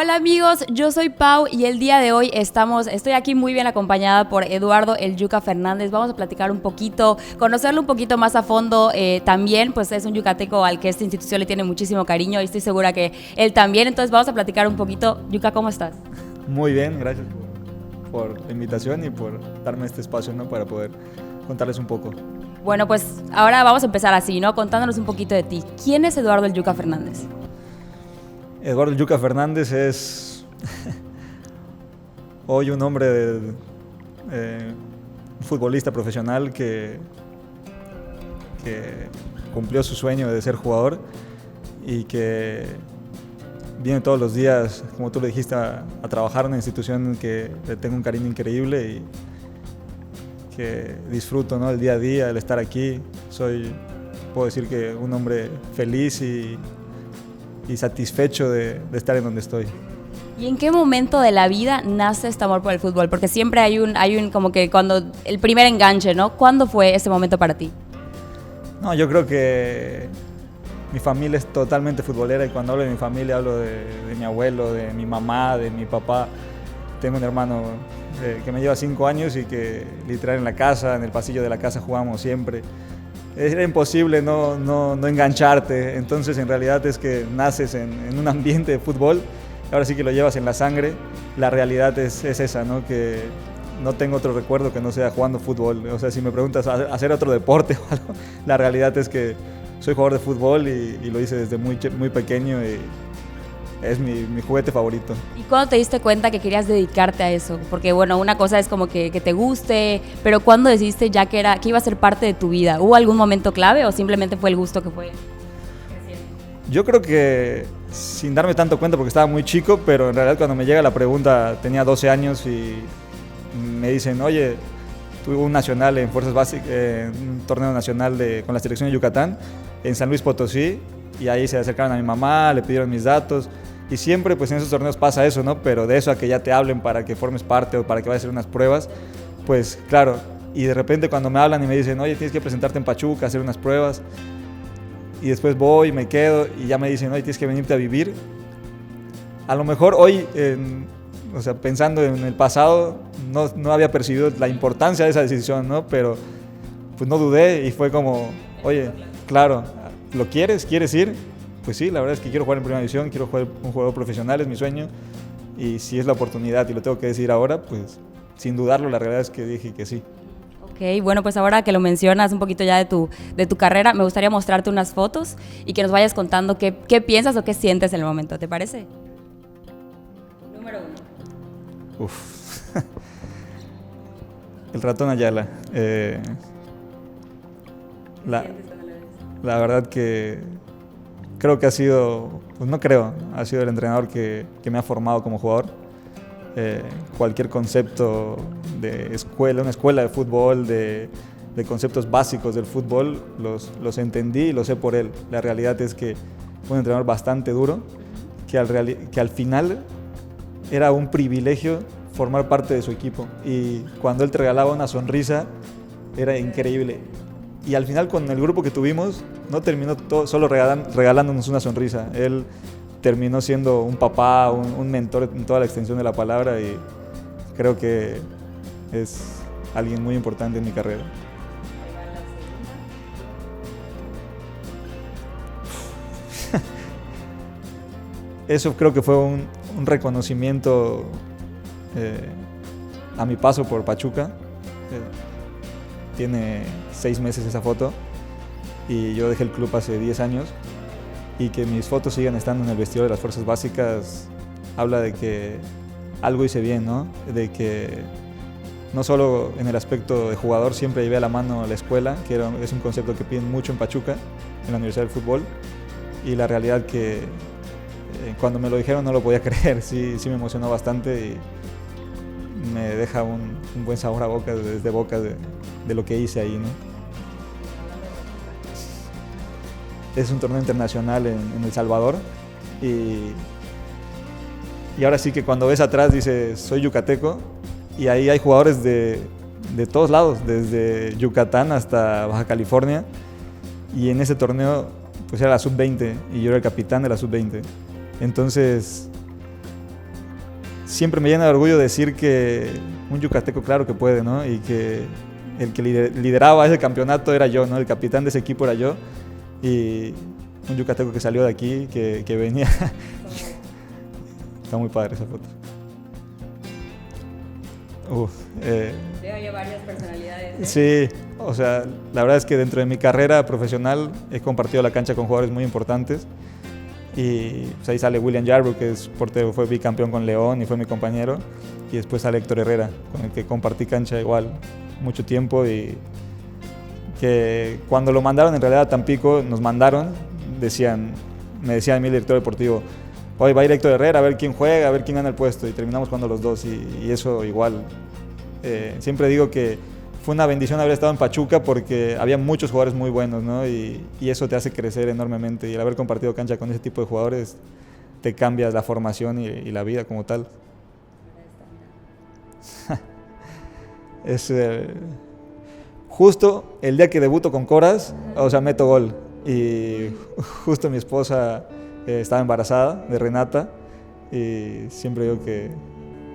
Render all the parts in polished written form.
Hola amigos, yo soy Pau y el día de hoy estoy aquí muy bien acompañada por Eduardo El Yuca Fernández. Vamos a platicar un poquito, conocerlo un poquito más a fondo. También pues es un yucateco al que esta institución le tiene muchísimo cariño y estoy segura que él también. Entonces vamos a platicar un poquito. Yuca, ¿cómo estás? Muy bien, gracias por la invitación y por darme este espacio, ¿no? Para poder contarles un poco. Bueno, pues ahora vamos a empezar así, ¿no? Contándonos un poquito de ti. ¿Quién es Eduardo El Yuca Fernández? Eduardo El Yuca Fernández es hoy un hombre, un futbolista profesional que cumplió su sueño de ser jugador y que viene todos los días, como tú le dijiste, a trabajar en una institución que le tengo un cariño increíble y que disfruto, ¿no? El día a día, el estar aquí. Puedo decir que un hombre feliz y satisfecho de estar en donde estoy. ¿Y en qué momento de la vida nace este amor por el fútbol? Porque siempre hay un como que cuando el primer enganche, ¿no? ¿Cuándo fue ese momento para ti? No, yo creo que mi familia es totalmente futbolera y cuando hablo de mi familia hablo de mi abuelo, de mi mamá, de mi papá. Tengo un hermano que me lleva 5 años y que literal en la casa, en el pasillo de la casa jugamos siempre. Era imposible no engancharte, entonces en realidad es que naces en un ambiente de fútbol, ahora sí que lo llevas en la sangre. La realidad es esa, ¿no? Que no tengo otro recuerdo que no sea jugando fútbol. O sea, si me preguntas hacer otro deporte o algo, la realidad es que soy jugador de fútbol y lo hice desde muy pequeño y es mi juguete favorito. ¿Y cuándo te diste cuenta que querías dedicarte a eso? Porque bueno, una cosa es como que te guste, pero ¿cuándo decidiste ya que iba a ser parte de tu vida? ¿Hubo algún momento clave o simplemente fue el gusto que fue creciendo? Yo creo que sin darme tanto cuenta porque estaba muy chico, pero en realidad cuando me llega la pregunta tenía 12 años y me dicen, oye, tuve un nacional en Fuerzas Básicas, un torneo nacional con la selección de Yucatán en San Luis Potosí, y ahí se acercaron a mi mamá, le pidieron mis datos. Y siempre pues en esos torneos pasa eso, ¿no? Pero de eso a que ya te hablen para que formes parte o para que vayas a hacer unas pruebas, pues claro. Y de repente cuando me hablan y me dicen, oye, tienes que presentarte en Pachuca, hacer unas pruebas. Y después voy, me quedo y ya me dicen, oye, tienes que venirte a vivir. A lo mejor hoy, o sea, pensando en el pasado, no había percibido la importancia de esa decisión, ¿no? Pero pues no dudé y fue como, oye, claro, ¿lo quieres? ¿Quieres ir? Pues sí, la verdad es que quiero jugar en primera división, quiero jugar un jugador profesional, es mi sueño. Y si es la oportunidad y lo tengo que decir ahora, pues sin dudarlo, la realidad es que dije que sí. Ok, bueno, pues ahora que lo mencionas un poquito ya de tu carrera, me gustaría mostrarte unas fotos y que nos vayas contando qué piensas o qué sientes en el momento, ¿te parece? Número 1. Uf. El ratón Ayala. La verdad que creo que ha sido, pues no creo, ha sido el entrenador que me ha formado como jugador. Cualquier concepto de escuela, una escuela de fútbol, de conceptos básicos del fútbol, los entendí y los sé por él. La realidad es que fue un entrenador bastante duro, que al final era un privilegio formar parte de su equipo. Y cuando él te regalaba una sonrisa, era increíble. Y al final con el grupo que tuvimos, no terminó solo regalándonos una sonrisa. Él terminó siendo un papá, un mentor en toda la extensión de la palabra y creo que es alguien muy importante en mi carrera. Eso creo que fue un reconocimiento a mi paso por Pachuca. Tiene 6 meses esa foto y yo dejé el club hace 10 años y que mis fotos sigan estando en el vestidor de las Fuerzas Básicas habla de que algo hice bien, ¿no? De que no solo en el aspecto de jugador siempre llevé a la mano a la escuela, que es un concepto que piden mucho en Pachuca, en la Universidad del Fútbol, y la realidad que cuando me lo dijeron no lo podía creer, sí me emocionó bastante y me deja un buen sabor a boca, desde boca de lo que hice ahí, ¿no? Es un torneo internacional en El Salvador y ahora sí que cuando ves atrás dices, soy yucateco y ahí hay jugadores de todos lados, desde Yucatán hasta Baja California y en ese torneo pues era la sub-20 y yo era el capitán de la sub-20. Entonces siempre me llena de orgullo decir que un yucateco claro que puede, ¿no? Y que el que lideraba ese campeonato era yo, ¿no? El capitán de ese equipo era yo. Y un yucateco que salió de aquí, que venía. Está muy padre esa foto. Veo varias personalidades. Sí, o sea, la verdad es que dentro de mi carrera profesional he compartido la cancha con jugadores muy importantes. Y pues ahí sale William Yarbrough, que es portero, fue bicampeón con León y fue mi compañero. Y después sale Héctor Herrera, con el que compartí cancha igual mucho tiempo. Y que cuando lo mandaron en realidad a Tampico, nos mandaron, me decía a mí el director deportivo, hoy va a ir Héctor Herrera a ver quién juega, a ver quién gana el puesto. Y terminamos jugando los dos y eso igual. Siempre digo que fue una bendición haber estado en Pachuca porque había muchos jugadores muy buenos, ¿no? Y eso te hace crecer enormemente. Y el haber compartido cancha con ese tipo de jugadores te cambia la formación y la vida como tal. Es justo el día que debuto con Coras, o sea, meto gol. Y justo mi esposa estaba embarazada de Renata. Y siempre digo que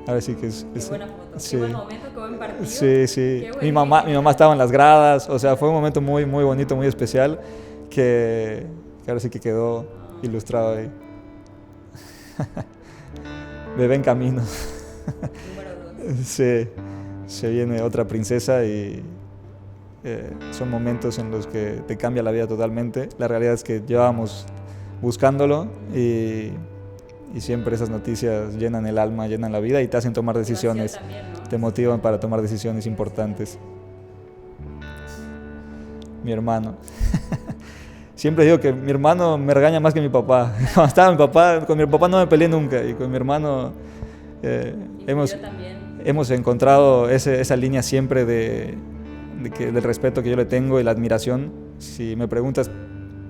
ahora sí que es qué buena foto, sí. Qué buen momento, qué buen partido. Sí. Mi mamá estaba en las gradas, o sea, fue un momento muy, muy bonito, muy especial, que ahora sí que quedó ilustrado ahí. Bebé en camino. Número 2. Sí, se viene otra princesa y son momentos en los que te cambia la vida totalmente. La realidad es que llevábamos buscándolo y siempre esas noticias llenan el alma, llenan la vida y te hacen tomar decisiones, también, ¿no? te motivan para tomar decisiones importantes. Mi hermano. Siempre digo que mi hermano me regaña más que mi papá. Cuando estaba mi papá, con mi papá no me peleé nunca y con mi hermano hemos encontrado esa línea siempre del respeto que yo le tengo y la admiración. Si me preguntas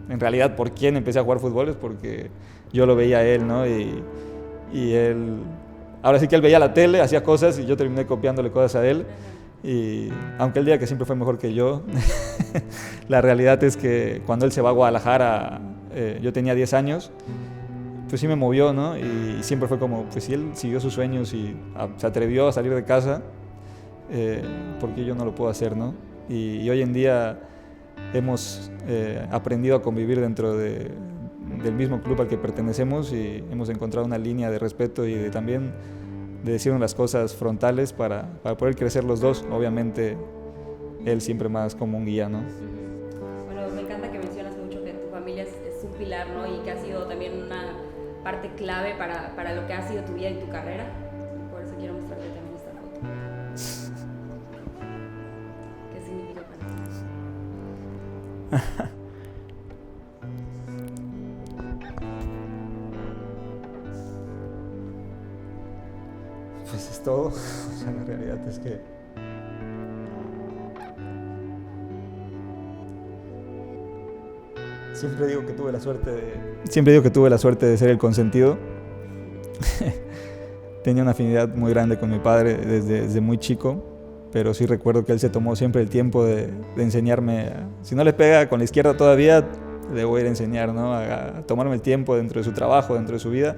en realidad por quién empecé a jugar fútbol es porque yo lo veía a él, ¿no? Y él, ahora sí que él veía la tele, hacía cosas y yo terminé copiándole cosas a él. Y aunque él diga que siempre fue mejor que yo, la realidad es que cuando él se va a Guadalajara, yo tenía 10 años, pues sí me movió, ¿no? Y siempre fue como, pues si él siguió sus sueños y se atrevió a salir de casa, ¿por qué yo no lo puedo hacer, no? Y hoy en día hemos aprendido a convivir dentro del mismo club al que pertenecemos y hemos encontrado una línea de respeto y también de decirnos las cosas frontales para poder crecer los dos. Obviamente él siempre más como un guía, ¿no? Bueno, me encanta que mencionas mucho que tu familia es un pilar, ¿no? Y que ha sido también una parte clave para lo que ha sido tu vida y tu carrera. Por eso quiero mostrarte también esta foto. ¿Qué significa para ti? Pues es todo. O sea, la realidad es que siempre digo que tuve la suerte de ser el consentido. Tenía una afinidad muy grande con mi padre desde muy chico, pero sí recuerdo que él se tomó siempre el tiempo de enseñarme. Si no le pega con la izquierda todavía, le voy a ir a enseñar, ¿no? A tomarme el tiempo dentro de su trabajo, dentro de su vida,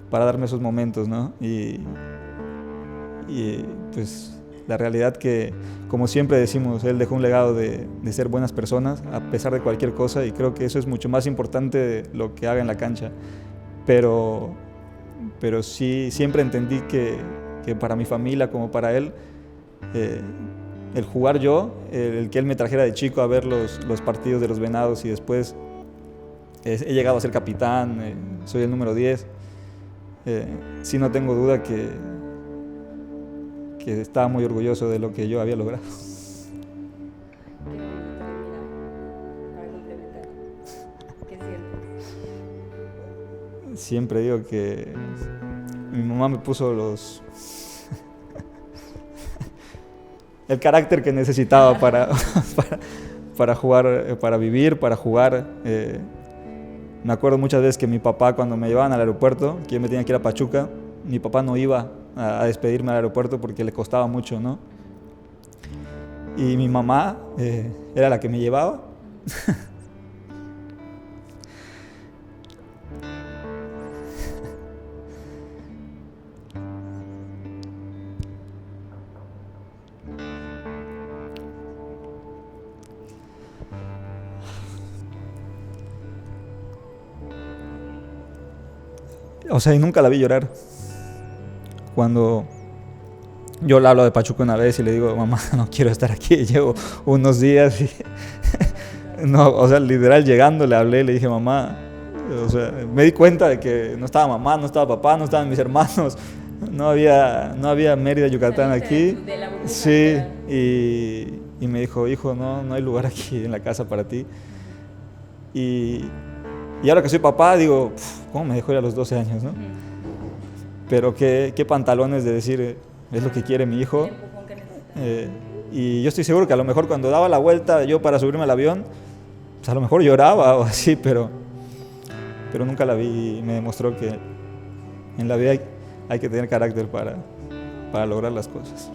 para darme esos momentos, ¿no? Y pues la realidad que, como siempre decimos, él dejó un legado de ser buenas personas a pesar de cualquier cosa, y creo que eso es mucho más importante de lo que haga en la cancha. Pero sí, siempre entendí que para mi familia como para él, el jugar yo, el que él me trajera de chico a ver los partidos de los Venados y después he llegado a ser capitán, soy el número 10, sí no tengo duda que estaba muy orgulloso de lo que yo había logrado. Para complementar, ¿qué sientes? Siempre digo que mi mamá me puso el carácter que necesitaba para jugar, para vivir, para jugar. Me acuerdo muchas veces que mi papá, cuando me llevaban al aeropuerto, que yo me tenía que ir a Pachuca, mi papá no iba a despedirme al aeropuerto porque le costaba mucho, ¿no? Y mi mamá era la que me llevaba. O sea, y nunca la vi llorar. Cuando yo le hablo de Pachuca una vez y le digo, mamá, no quiero estar aquí, llevo unos días y no, o sea, literal llegando le hablé, le dije, mamá, o sea, me di cuenta de que no estaba mamá, no estaba papá, no estaban mis hermanos, no había Mérida, Yucatán aquí. De la burbuja, Sí, y me dijo, hijo, no hay lugar aquí en la casa para ti. Y ahora que soy papá, digo, ¿cómo me dejó ir a los 12 años, no? Pero qué pantalones de decir, es lo que quiere mi hijo. Y yo estoy seguro que a lo mejor cuando daba la vuelta yo para subirme al avión, pues a lo mejor lloraba o así, pero nunca la vi y me demostró que en la vida hay que tener carácter para lograr las cosas.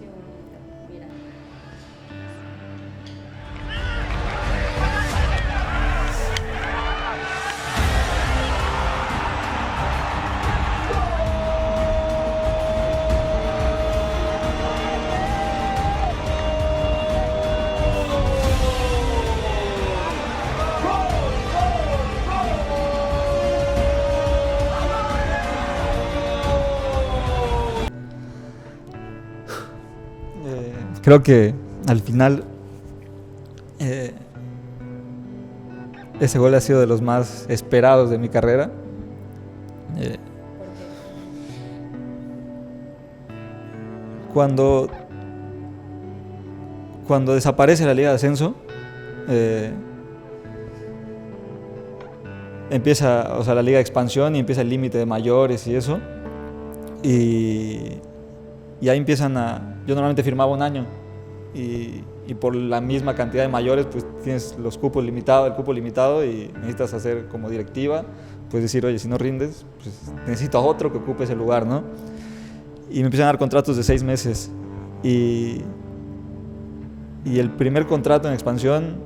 Creo que al final ese gol ha sido de los más esperados de mi carrera. Cuando desaparece la Liga de Ascenso, empieza, o sea, la Liga de Expansión y empieza el límite de mayores y eso. Y ahí empiezan yo normalmente firmaba un año y por la misma cantidad de mayores pues tienes el cupo limitado y necesitas hacer como directiva, pues decir, oye, si no rindes, pues necesito a otro que ocupe ese lugar, ¿no? Y me empiezan a dar contratos de 6 meses y el primer contrato en Expansión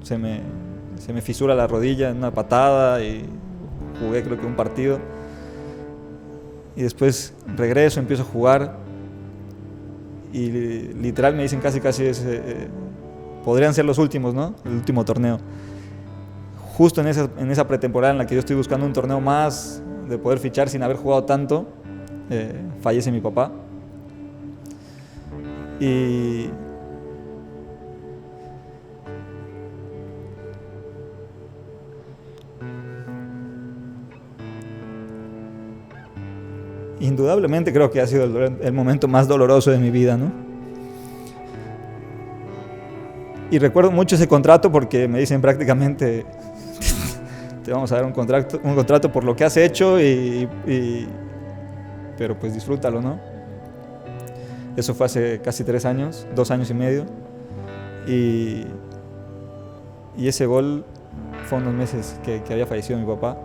se me fisura la rodilla en una patada y jugué creo que un partido. Y después regreso, empiezo a jugar y literal me dicen casi podrían ser los últimos, ¿no? El último torneo. Justo en esa pretemporada en la que yo estoy buscando un torneo más, de poder fichar sin haber jugado tanto, fallece mi papá. Y indudablemente creo que ha sido el momento más doloroso de mi vida, ¿no? Y recuerdo mucho ese contrato porque me dicen prácticamente te vamos a dar un contrato por lo que has hecho pero pues disfrútalo, ¿no? Eso fue hace casi 3 años, 2 años y medio y ese gol fue unos meses que había fallecido mi papá.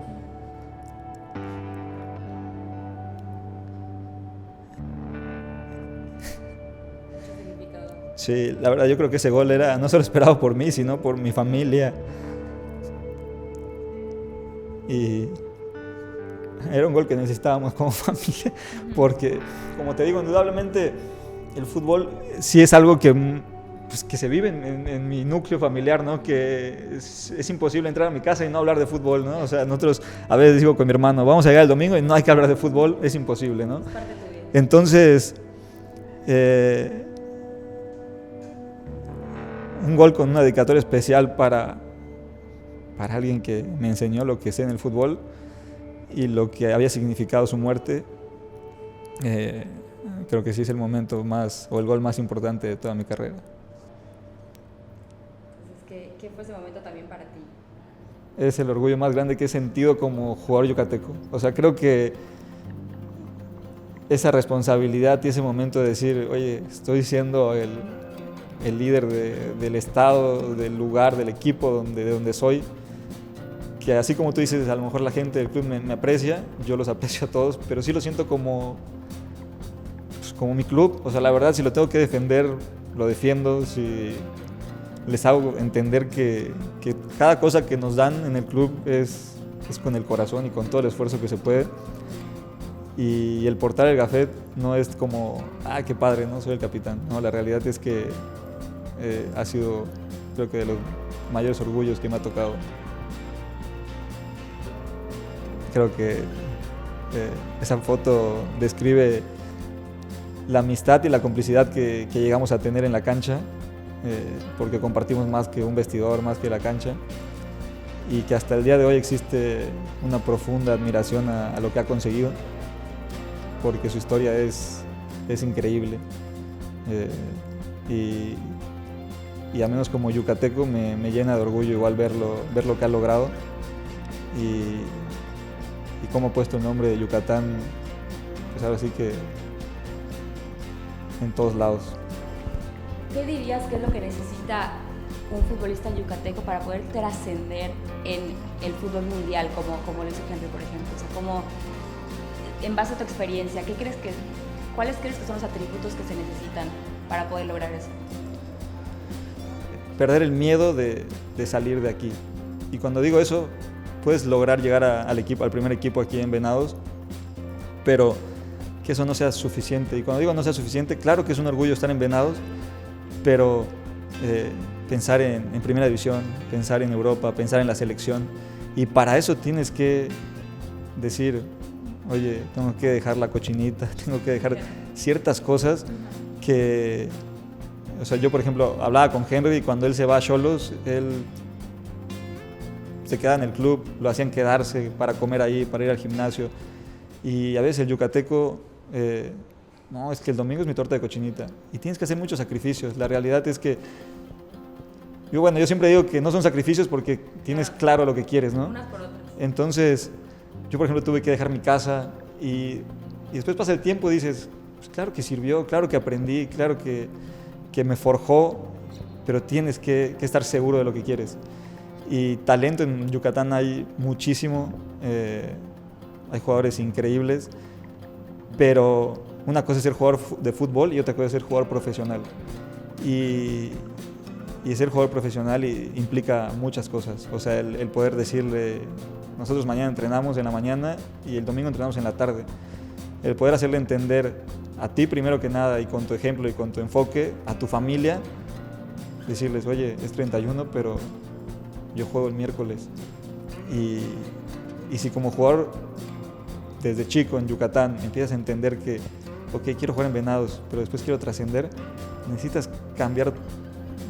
Sí, la verdad yo creo que ese gol era no solo esperado por mí, sino por mi familia. Y era un gol que necesitábamos como familia, porque, como te digo, indudablemente el fútbol sí es algo que se vive en mi núcleo familiar, ¿no? Que es imposible entrar a mi casa y no hablar de fútbol, ¿no? O sea, nosotros a veces digo con mi hermano, vamos a llegar el domingo y no hay que hablar de fútbol, es imposible, ¿no? Entonces, un gol con una dedicatoria especial para alguien que me enseñó lo que sé en el fútbol y lo que había significado su muerte. Creo que sí es el momento o el gol más importante de toda mi carrera. Entonces, ¿qué fue ese momento también para ti? Es el orgullo más grande que he sentido como jugador yucateco. O sea, creo que esa responsabilidad y ese momento de decir, oye, estoy siendo el líder del estado, del lugar, del equipo de donde soy, que así como tú dices, a lo mejor la gente del club me aprecia, yo los aprecio a todos, pero sí lo siento como mi club. O sea, la verdad, si lo tengo que defender, lo defiendo, si les hago entender que cada cosa que nos dan en el club es con el corazón y con todo el esfuerzo que se puede. Y el portar el gafet no es como, qué padre, no soy el capitán. No, la realidad es que ha sido, creo que, de los mayores orgullos que me ha tocado. creo que esa foto describe la amistad y la complicidad que llegamos a tener en la cancha, porque compartimos más que un vestidor, más que la cancha, y que hasta el día de hoy existe una profunda admiración a lo que ha conseguido, porque su historia es increíble. Y a menos como yucateco me llena de orgullo igual ver lo que ha logrado y cómo ha puesto el nombre de Yucatán, pues ahora sí que en todos lados. ¿Qué dirías que es lo que necesita un futbolista yucateco para poder trascender en el fútbol mundial, como lo hizo Henry, por ejemplo? O sea, como, en base a tu experiencia, ¿cuáles crees que son los atributos que se necesitan para poder lograr eso? Perder el miedo de salir de aquí. Y cuando digo eso, puedes lograr llegar al primer equipo aquí en Venados, pero que eso no sea suficiente. Y cuando digo no sea suficiente, claro que es un orgullo estar en Venados, pero pensar en primera división, pensar en Europa, pensar en la selección. Y para eso tienes que decir, oye, tengo que dejar la cochinita, tengo que dejar ciertas cosas que... O sea, yo por ejemplo hablaba con Henry y cuando él se va a Xolos, él se queda en el club, lo hacían quedarse para comer ahí, para ir al gimnasio. Y a veces el yucateco, no, es que el domingo es mi torta de cochinita y tienes que hacer muchos sacrificios. La realidad es que, yo siempre digo que no son sacrificios porque tienes claro lo que quieres, ¿no? Unas por otras. Entonces, yo por ejemplo tuve que dejar mi casa y después pasa el tiempo y dices, pues claro que sirvió, claro que aprendí, claro que me forjó, pero tienes que estar seguro de lo que quieres. Y talento en Yucatán hay muchísimo, hay jugadores increíbles, pero una cosa es ser jugador de fútbol y otra cosa es ser jugador profesional. Y ser jugador profesional implica muchas cosas. O sea, el poder decirle, nosotros mañana entrenamos en la mañana y el domingo entrenamos en la tarde. El poder hacerle entender a ti primero que nada y con tu ejemplo y con tu enfoque, a tu familia, decirles, oye, es 31, pero yo juego el miércoles. Y si como jugador desde chico en Yucatán empiezas a entender que, ok, quiero jugar en Venados, pero después quiero trascender, necesitas cambiar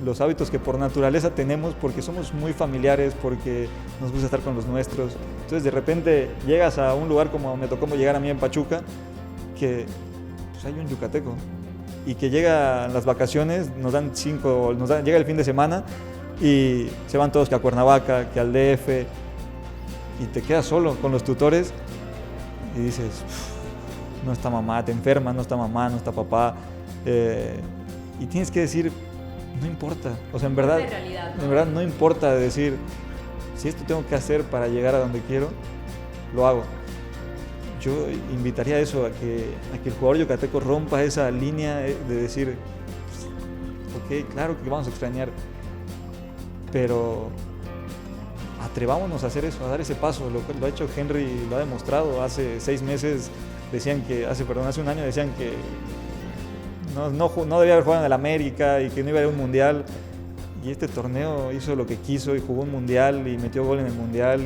los hábitos que por naturaleza tenemos porque somos muy familiares, porque nos gusta estar con los nuestros. Entonces de repente llegas a un lugar como me tocó llegar a mí en Pachuca, que pues, hay un yucateco y que llega las vacaciones, llega el fin de semana y se van todos que a Cuernavaca, que al DF y te quedas solo con los tutores y dices, no está mamá, te enfermas, no está mamá, no está papá, y tienes que decir, no importa, o sea, en verdad no importa decir, si esto tengo que hacer para llegar a donde quiero, lo hago. Yo invitaría a eso, a que el jugador yucateco rompa esa línea de decir, ok, claro que vamos a extrañar, pero atrevámonos a hacer eso, a dar ese paso. Lo ha hecho Henry, lo ha demostrado. Hace 6 meses hace un año decían que no debía haber jugado en el América y que no iba a ir a un mundial. Y este torneo hizo lo que quiso y jugó un mundial y metió gol en el mundial.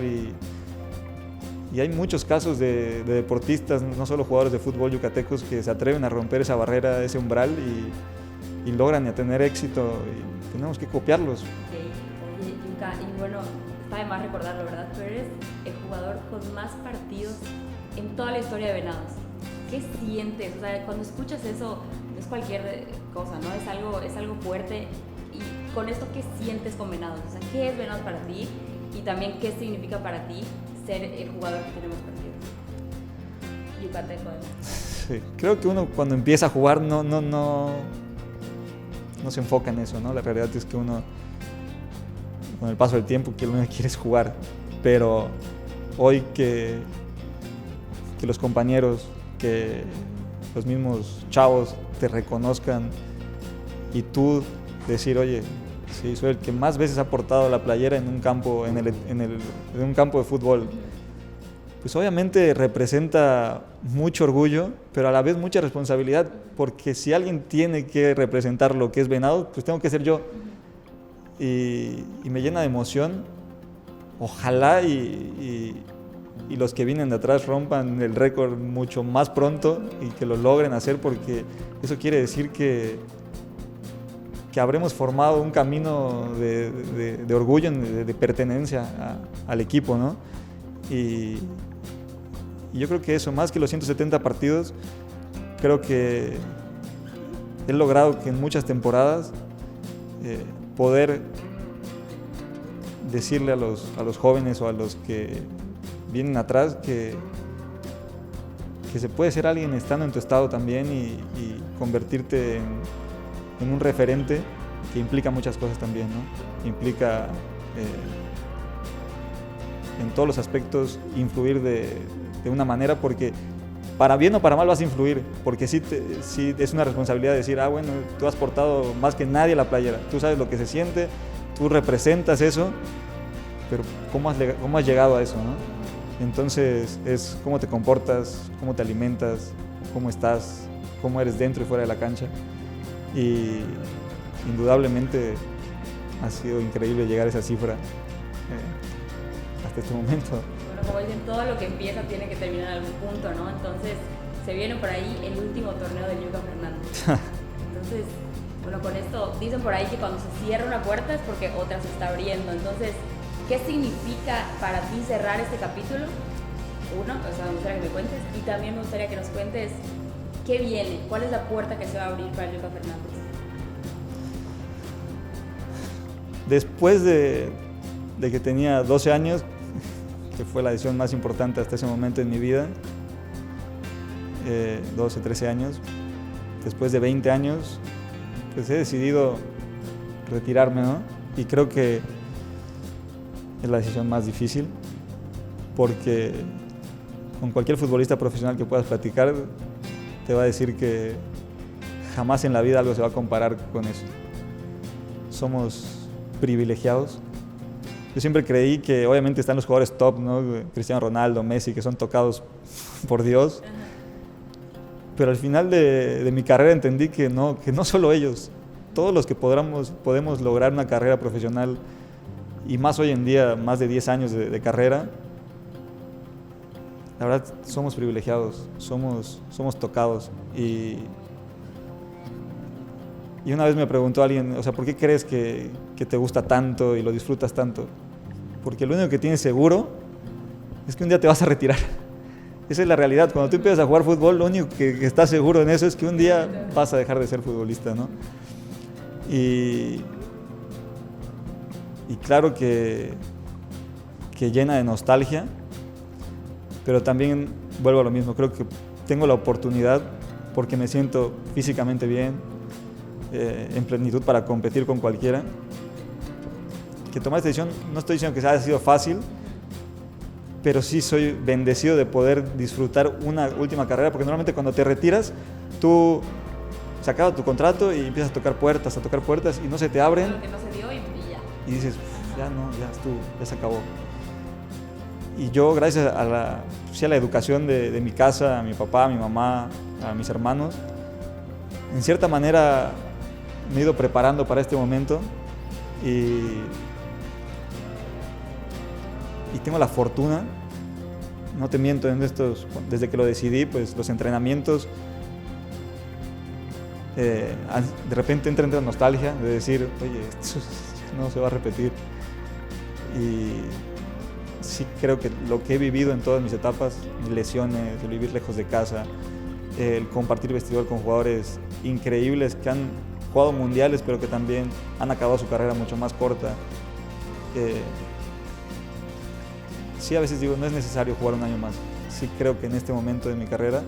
Y hay muchos casos de deportistas, no solo jugadores de fútbol yucatecos, que se atreven a romper esa barrera, ese umbral y logran tener éxito. Y tenemos que copiarlos. Okay. Yuka, y bueno, está de más recordarlo, ¿verdad? Pero eres el jugador con más partidos en toda la historia de Venados. ¿Qué sientes? O sea, cuando escuchas eso, no es cualquier cosa, ¿no? Es algo fuerte. Y con esto, ¿qué sientes con Venados? O sea, ¿qué es Venados para ti? Y también, ¿qué significa para ti ser el jugador que tenemos partidos? Yucateco, sí, creo que uno cuando empieza a jugar no se enfoca en eso, ¿no? La realidad es que uno, con el paso del tiempo, que lo único que quiere es jugar. Pero hoy que los compañeros, que los mismos chavos te reconozcan y tú decir, oye, sí, soy el que más veces ha portado la playera en un campo, en un campo de fútbol, pues obviamente representa mucho orgullo, pero a la vez mucha responsabilidad, porque si alguien tiene que representar lo que es Venado, pues tengo que ser yo. Y me llena de emoción. Ojalá y y los que vienen de atrás rompan el récord mucho más pronto y que lo logren hacer, porque eso quiere decir que habremos formado un camino de orgullo, de pertenencia al equipo, ¿no? Y yo creo que eso, más que los 170 partidos, creo que he logrado que en muchas temporadas poder decirle a los jóvenes o a los que vienen atrás que se puede ser alguien estando en tu estado también y convertirte en un referente que implica muchas cosas también, ¿no? Implica en todos los aspectos influir de una manera, porque para bien o para mal vas a influir, porque sí es una responsabilidad decir, bueno, tú has portado más que nadie la playera, tú sabes lo que se siente, tú representas eso, pero ¿cómo has llegado a eso, no? Entonces es cómo te comportas, cómo te alimentas, cómo estás, cómo eres dentro y fuera de la cancha. Y indudablemente ha sido increíble llegar a esa cifra hasta este momento. Bueno, como dicen, todo lo que empieza tiene que terminar en algún punto, ¿no? Entonces se viene por ahí el último torneo de Yuka Fernández. Entonces, bueno, con esto dicen por ahí que cuando se cierra una puerta es porque otra se está abriendo. Entonces, ¿qué significa para ti cerrar este capítulo? Uno, o sea, me gustaría que me cuentes, y también me gustaría que nos cuentes qué viene, cuál es la puerta que se va a abrir para Yuka Fernández. Después de que tenía 12 años, que fue la decisión más importante hasta ese momento en mi vida, 12, 13 años, después de 20 años, pues he decidido retirarme, ¿no? Y creo que es la decisión más difícil, porque con cualquier futbolista profesional que puedas platicar, te va a decir que jamás en la vida algo se va a comparar con eso. Somos privilegiados. Yo siempre creí que obviamente están los jugadores top, ¿no? Cristiano Ronaldo, Messi, que son tocados por Dios. Pero al final de mi carrera entendí que no solo ellos, todos los que podemos lograr una carrera profesional, y más hoy en día, más de 10 años de carrera, la verdad somos privilegiados, somos tocados. Y una vez me preguntó alguien, o sea, ¿por qué crees que te gusta tanto y lo disfrutas tanto? Porque lo único que tienes seguro es que un día te vas a retirar. Esa es la realidad. Cuando tú empiezas a jugar fútbol, lo único que estás seguro en eso es que un día vas a dejar de ser futbolista, ¿no? Y claro que llena de nostalgia, pero también vuelvo a lo mismo. Creo que tengo la oportunidad, porque me siento físicamente bien, en plenitud para competir con cualquiera, que tomar esta decisión. No estoy diciendo que haya sido fácil, pero sí soy bendecido de poder disfrutar una última carrera, porque normalmente cuando te retiras, tú se acaba tu contrato y empiezas a tocar puertas y no se te abren. Lo que no se dio y ya. Y dices, ya no, ya estuvo, ya se acabó. Y yo, gracias a la educación de mi casa, a mi papá, a mi mamá, a mis hermanos, en cierta manera me he ido preparando para este momento y tengo la fortuna, no te miento, desde que lo decidí, pues los entrenamientos, de repente entra en nostalgia de decir, oye, esto no se va a repetir. Y sí creo que lo que he vivido en todas mis etapas, lesiones, el vivir lejos de casa, el compartir vestidor con jugadores increíbles que han jugado mundiales, pero que también han acabado su carrera mucho más corta. Sí, a veces digo, no es necesario jugar un año más. Sí creo que en este momento de mi carrera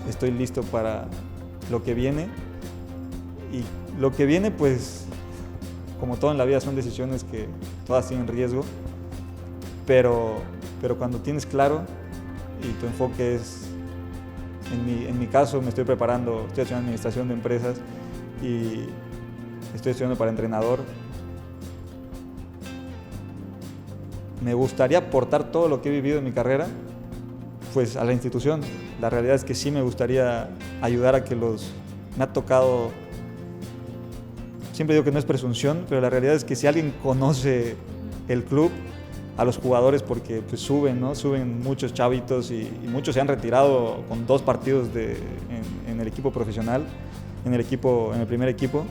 estoy listo para lo que viene. Y lo que viene, pues, como todo en la vida, son decisiones que todas tienen riesgo. Pero cuando tienes claro y tu enfoque es, en mi caso me estoy preparando, estoy estudiando administración de empresas y estoy estudiando para entrenador. Me gustaría aportar todo lo que he vivido en mi carrera, pues, a la institución. La realidad es que sí me gustaría ayudar a que me ha tocado, siempre digo que no es presunción, pero la realidad es que si alguien conoce el club, a los jugadores porque pues suben, ¿no? Suben muchos chavitos y muchos se han retirado con 2 partidos en el equipo profesional, en el primer equipo,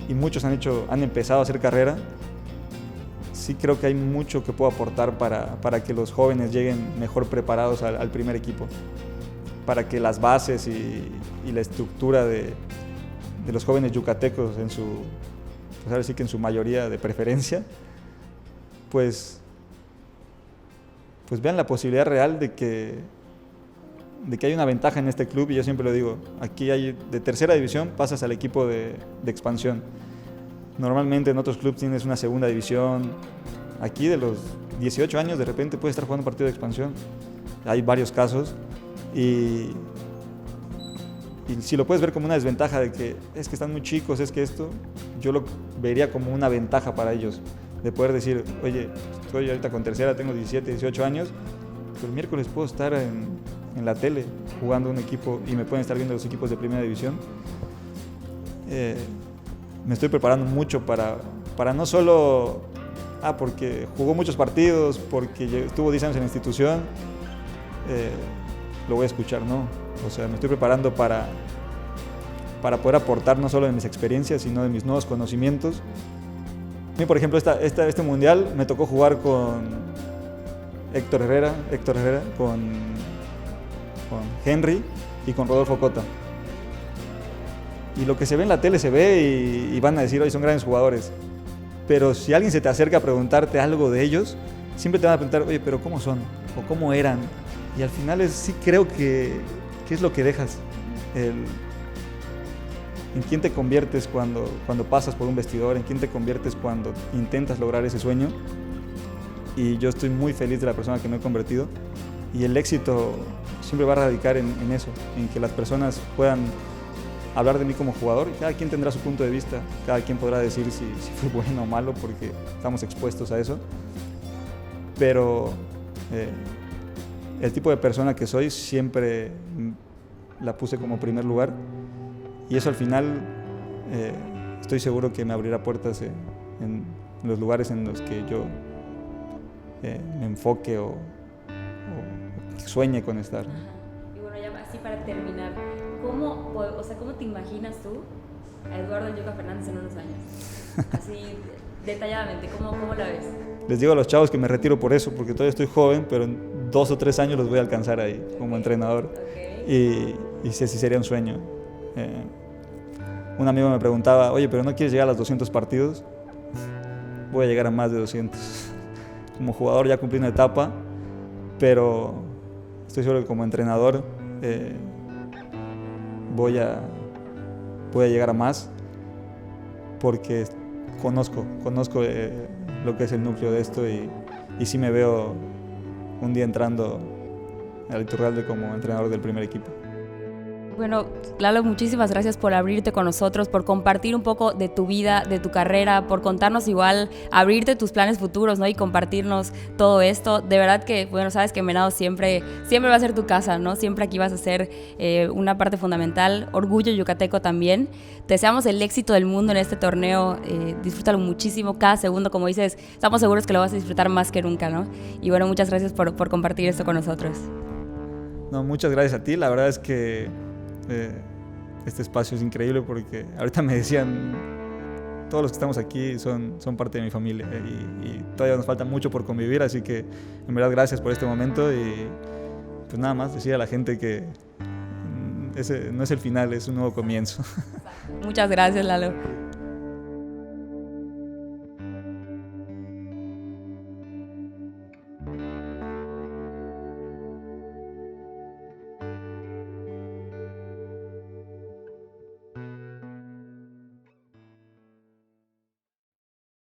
y muchos han empezado a hacer carrera. Sí creo que hay mucho que puedo aportar para que los jóvenes lleguen mejor preparados al primer equipo, para que las bases y la estructura de los jóvenes yucatecos pues ahora sí que en su mayoría de preferencia, pues vean la posibilidad real de que hay una ventaja en este club. Y yo siempre lo digo, aquí de tercera división pasas al equipo de expansión. Normalmente en otros clubes tienes una segunda división. Aquí de los 18 años de repente puedes estar jugando un partido de expansión. Hay varios casos y si lo puedes ver como una desventaja de que es que están muy chicos, es que esto, yo lo vería como una ventaja para ellos, de poder decir, oye, estoy ahorita con tercera, tengo 17, 18 años, pero el miércoles puedo estar en la tele jugando un equipo y me pueden estar viendo los equipos de primera división. Me estoy preparando mucho para no solo, porque jugó muchos partidos, porque estuvo 10 años en la institución, lo voy a escuchar, ¿no? O sea, me estoy preparando para poder aportar no solo de mis experiencias, sino de mis nuevos conocimientos. A mí, por ejemplo, este mundial me tocó jugar con Héctor Herrera, con Henry y con Rodolfo Cota. Y lo que se ve en la tele se ve y van a decir, oye, son grandes jugadores. Pero si alguien se te acerca a preguntarte algo de ellos, siempre te van a preguntar, oye, pero ¿cómo son? ¿O cómo eran? Y al final sí creo que es lo que dejas. En quién te conviertes cuando pasas por un vestidor, en quién te conviertes cuando intentas lograr ese sueño. Y yo estoy muy feliz de la persona que me he convertido. Y el éxito siempre va a radicar en eso, en que las personas puedan hablar de mí como jugador. Cada quien tendrá su punto de vista, cada quien podrá decir si fue bueno o malo, porque estamos expuestos a eso. Pero el tipo de persona que soy siempre la puse como primer lugar, y eso al final estoy seguro que me abrirá puertas en los lugares en los que yo me enfoque o sueñe con estar. Y bueno, ya así para terminar, ¿cómo te imaginas tú a Eduardo el Yuca Fernández en unos años? Así detalladamente, ¿cómo la ves? Les digo a los chavos que me retiro por eso, porque todavía estoy joven, pero en 2 o 3 años los voy a alcanzar ahí como entrenador. Y sí sería un sueño. Un amigo me preguntaba, oye, ¿pero no quieres llegar a los 200 partidos? Voy a llegar a más de 200. Como jugador ya cumplí una etapa, pero estoy seguro que como entrenador voy a llegar a más, porque conozco lo que es el núcleo de esto y sí me veo un día entrando al Iturralde como entrenador del primer equipo. Bueno, Lalo, muchísimas gracias por abrirte con nosotros, por compartir un poco de tu vida, de tu carrera, por contarnos igual, abrirte tus planes futuros, ¿no? Y compartirnos todo esto. De verdad que, bueno, sabes que Venado siempre va a ser tu casa, ¿no? Siempre aquí vas a ser una parte fundamental, orgullo yucateco también. Te deseamos el éxito del mundo en este torneo, disfrútalo muchísimo, cada segundo, como dices, estamos seguros que lo vas a disfrutar más que nunca, ¿no? Y bueno, muchas gracias por compartir esto con nosotros. No, muchas gracias a ti, la verdad es que este espacio es increíble, porque ahorita me decían, todos los que estamos aquí son parte de mi familia y todavía nos falta mucho por convivir, así que en verdad gracias por este momento y pues nada más decir a la gente que ese no es el final, es un nuevo comienzo. Muchas gracias, Lalo.